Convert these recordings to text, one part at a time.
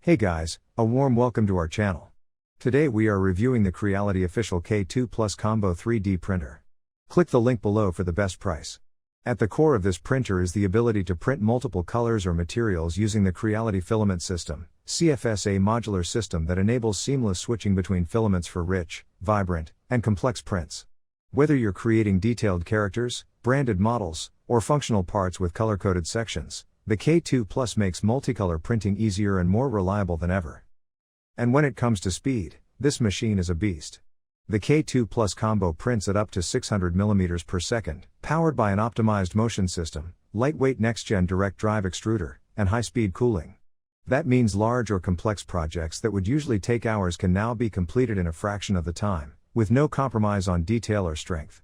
Hey guys, a warm welcome to our channel. Today we are reviewing the Creality official K2 Plus Combo 3D printer. Click the link below for the best price. At the core of this printer is the ability to print multiple colors or materials using the Creality Filament System, CFS, modular system that enables seamless switching between filaments for rich, vibrant, and complex prints. Whether you're creating detailed characters, branded models, or functional parts with color-coded sections, the K2 Plus makes multicolor printing easier and more reliable than ever. And when it comes to speed, this machine is a beast. The K2 Plus Combo prints at up to 600 mm per second, powered by an optimized motion system, lightweight next-gen direct drive extruder, and high-speed cooling. That means large or complex projects that would usually take hours can now be completed in a fraction of the time, with no compromise on detail or strength.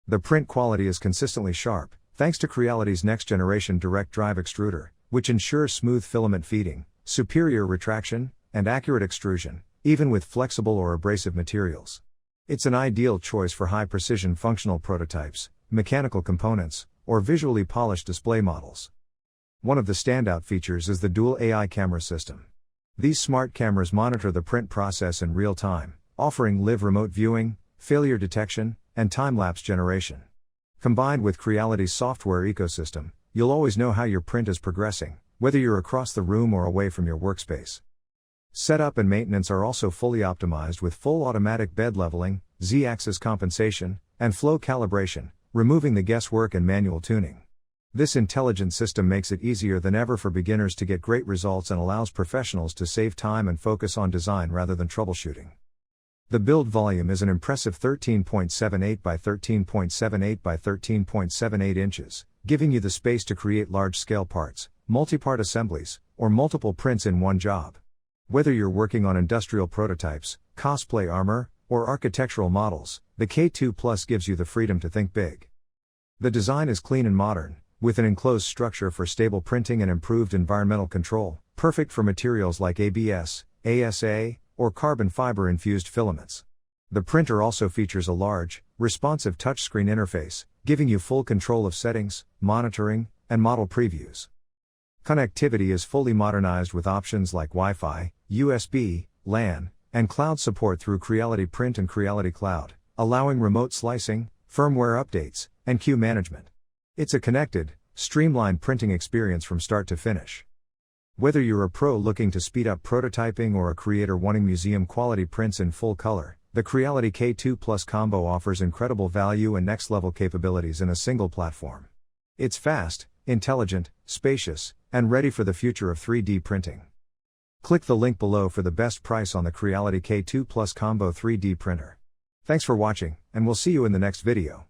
The print quality is consistently sharp, thanks to Creality's next-generation Direct Drive Extruder, which ensures smooth filament feeding, superior retraction, and accurate extrusion, even with flexible or abrasive materials. It's an ideal choice for high-precision functional prototypes, mechanical components, or visually polished display models. One of the standout features is the dual AI camera system. These smart cameras monitor the print process in real time, offering live remote viewing, failure detection, and time-lapse generation. Combined with Creality's software ecosystem, you'll always know how your print is progressing, whether you're across the room or away from your workspace. Setup and maintenance are also fully optimized with full automatic bed leveling, Z-axis compensation, and flow calibration, removing the guesswork and manual tuning. This intelligent system makes it easier than ever for beginners to get great results and allows professionals to save time and focus on design rather than troubleshooting. The build volume is an impressive 13.78 by 13.78 by 13.78 inches, giving you the space to create large-scale parts, multi-part assemblies, or multiple prints in one job. Whether you're working on industrial prototypes, cosplay armor, or architectural models, the K2 Plus gives you the freedom to think big. The design is clean and modern, with an enclosed structure for stable printing and improved environmental control, perfect for materials like ABS, ASA, or carbon fiber-infused filaments. The printer also features a large, responsive touchscreen interface, giving you full control of settings, monitoring, and model previews. Connectivity is fully modernized with options like Wi-Fi, USB, LAN, and cloud support through Creality Print and Creality Cloud, allowing remote slicing, firmware updates, and queue management. It's a connected, streamlined printing experience from start to finish. Whether you're a pro looking to speed up prototyping or a creator wanting museum-quality prints in full color, the Creality K2 Plus Combo offers incredible value and next-level capabilities in a single platform. It's fast, intelligent, spacious, and ready for the future of 3D printing. Click the link below for the best price on the Creality K2 Plus Combo 3D printer. Thanks for watching, and we'll see you in the next video.